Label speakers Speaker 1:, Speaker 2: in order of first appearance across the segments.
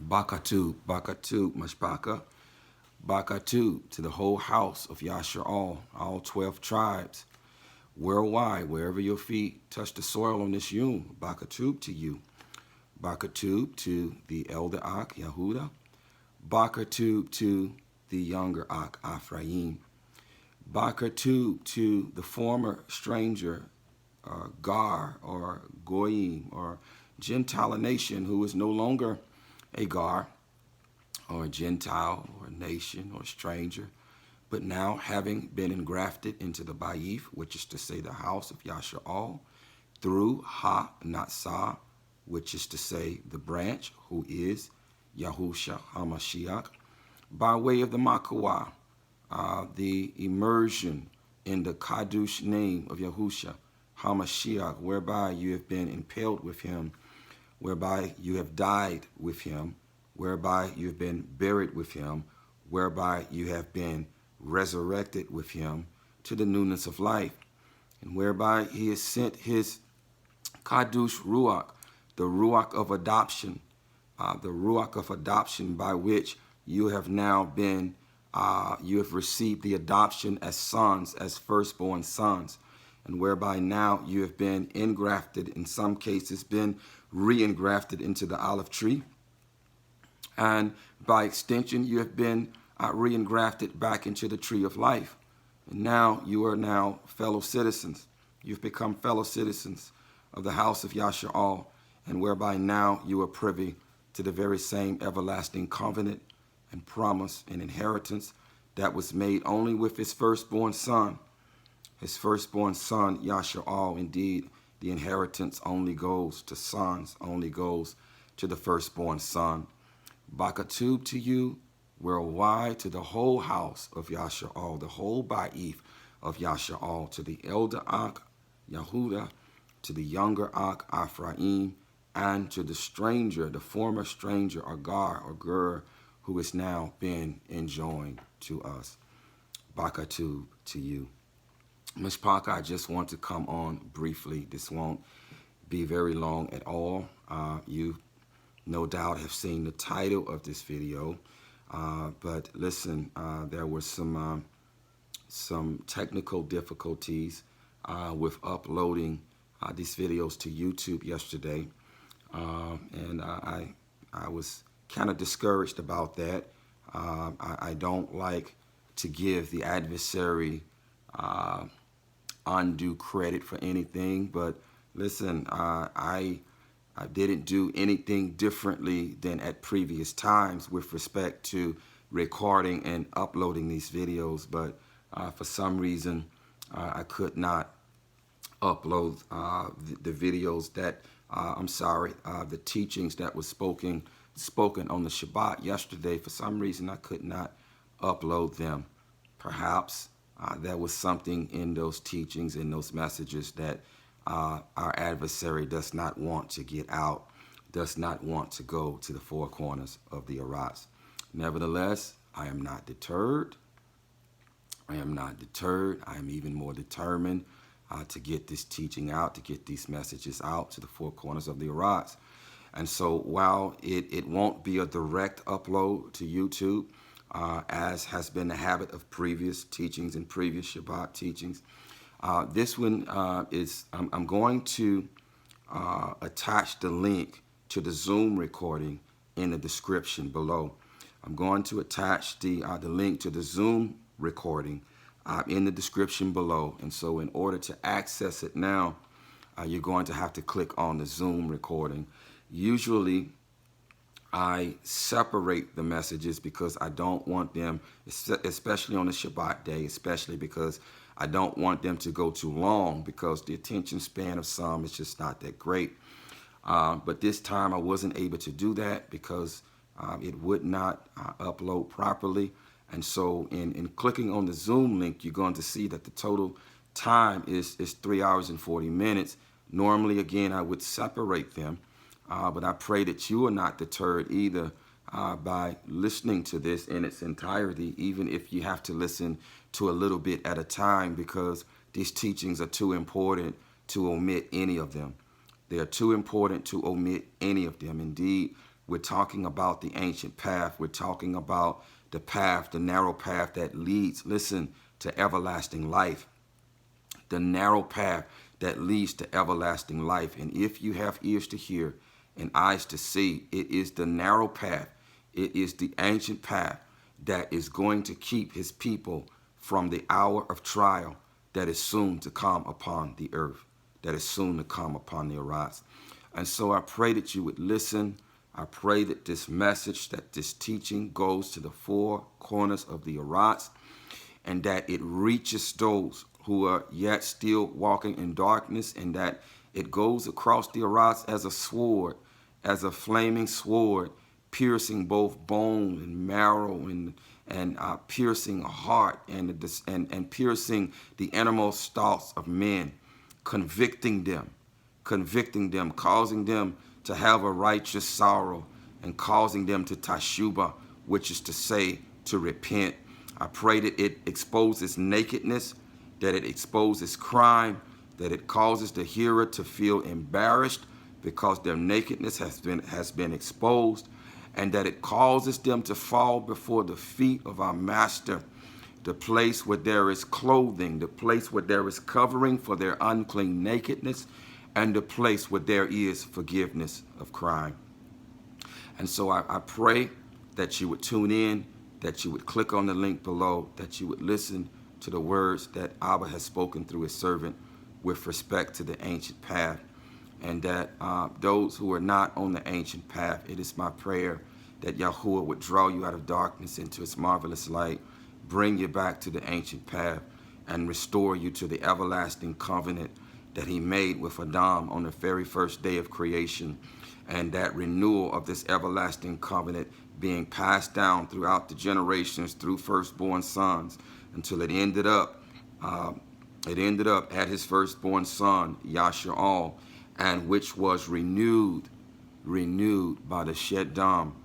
Speaker 1: Bakatu, Bakatu, Mashbaka, Bakatu, to the whole house of Yashar'al, all 12 tribes, worldwide, wherever your feet touch the soil on this yum. Bakatu to you. Bakatu to the elder Ak, Yahuda. Bakatu to the younger Ak, Ephraim. Bakatu to the former stranger, Gar or Goyim or Gentile nation who is no longer a Gar or a Gentile or a nation or a stranger, but now having been engrafted into the Bayif, which is to say the house of Yashar'al, through Ha Natsah, which is to say the branch, who is Yahusha HaMashiach, by way of the Makawah, the immersion in the Kadush name of Yahusha HaMashiach, whereby you have been impaled with him, whereby you have died with him, whereby you have been buried with him, whereby you have been resurrected with him to the newness of life, and whereby he has sent his Kadush Ruach, the Ruach of adoption, by which you have now been, you have received the adoption as sons, as firstborn sons, and whereby now you have been engrafted, in some cases been re-engrafted into the olive tree, and by extension you have been re-engrafted back into the tree of life. And now you are now fellow citizens. You've become fellow citizens of the house of Yashar'al, and whereby now you are privy to the very same everlasting covenant and promise and inheritance that was made only with his firstborn son. His firstborn son, Yashar'al. Indeed, the inheritance only goes to sons, only goes to the firstborn son. Bakatub to you, worldwide, to the whole house of Yashar'al, the whole Ba'if of Yashar'al, to the elder Ak, Yahuda, to the younger Ak, Ephraim, and to the stranger, the former stranger, Agar or Gur, who has now been enjoined to us. Bakatub to you. Mishpaka, I just want to come on briefly. This won't be very long at all. You no doubt have seen the title of this video, but listen, there were some technical difficulties with uploading these videos to YouTube yesterday, and I was kind of discouraged about that. I don't like to give the adversary undue credit for anything, but listen, I didn't do anything differently than at previous times with respect to recording and uploading these videos, but for some reason I could not upload the videos that the teachings that was spoken on the Shabbat yesterday. For some reason I could not upload them. Perhaps there was something in those teachings, in those messages, that our adversary does not want to get out, does not want to go to the four corners of the YAHUAH'S. Nevertheless, I am not deterred. I am not deterred. I am even more determined to get this teaching out, to get these messages out to the four corners of the YAHUAH'S. And so while it won't be a direct upload to YouTube, as has been the habit of previous teachings and previous Shabbat teachings, this one I'm going to attach the link to the Zoom recording in the description below. I'm going to attach the link to the Zoom recording in the description below. And so in order to access it now, you're going to have to click on the Zoom recording. Usually, I separate the messages because I don't want them, especially on the Shabbat day, especially because I don't want them to go too long, because the attention span of some is just not that great. But this time I wasn't able to do that because it would not upload properly. And so in clicking on the Zoom link, you're going to see that the total time is 3 hours and 40 minutes. Normally, again, I would separate them. But I pray that you are not deterred either by listening to this in its entirety, even if you have to listen to a little bit at a time, because these teachings are too important to omit any of them. They are too important to omit any of them. Indeed, We're talking about the ancient path. We're talking about the path, the narrow path that leads, listen, to everlasting life. The narrow path that leads to everlasting life. And if you have ears to hear and eyes to see, it is the narrow path. It is the ancient path that is going to keep his people from the hour of trial that is soon to come upon the earth, that is soon to come upon the YAHUAH'S. And so I pray that you would listen. I pray that this message, that this teaching goes to the four corners of the YAHUAH'S, and that it reaches those who are yet still walking in darkness, and that it goes across the YAHUAH'S as a sword, as a flaming sword, piercing both bone and marrow, and piercing a heart, and piercing the innermost thoughts of men, convicting them, causing them to have a righteous sorrow, and causing them to tashubah, which is to say, to repent. I pray that it exposes nakedness, that it exposes crime, that it causes the hearer to feel embarrassed because their nakedness has been exposed, and that it causes them to fall before the feet of our Master, the place where there is clothing, the place where there is covering for their unclean nakedness, and the place where there is forgiveness of crime. And so I pray that you would tune in, that you would click on the link below, that you would listen to the words that Abba has spoken through his servant with respect to the ancient path, and that those who are not on the ancient path, it is my prayer that Yahuwah would draw you out of darkness into its marvelous light, bring you back to the ancient path, and restore you to the everlasting covenant that he made with Adam on the very first day of creation, and that renewal of this everlasting covenant being passed down throughout the generations through firstborn sons until it ended up at his firstborn son, Yahshua, and which was renewed by the Sheddam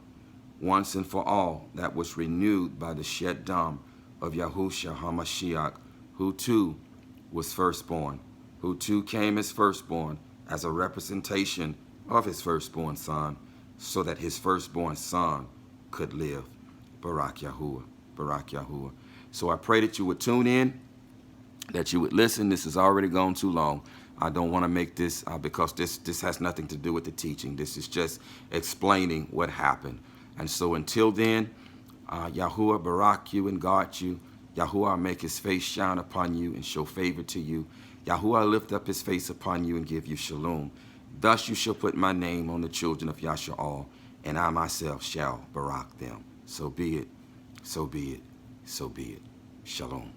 Speaker 1: once and for all, that was renewed by the Sheddam of Yahushua HaMashiach, who too was firstborn, who too came as firstborn as a representation of his firstborn son, so that his firstborn son could live. Barak Yahuwah, Barak Yahuwah. So I pray that you would tune in, that you would listen. This has already gone too long. I don't want to make this, because this has nothing to do with the teaching. This is just explaining what happened. And so until then, Yahuwah barak you and guard you. Yahuwah make his face shine upon you and show favor to you. Yahuwah lift up his face upon you and give you shalom. Thus you shall put my name on the children of Yahshua, and I myself shall barak them. So be it, so be it, so be it. Shalom.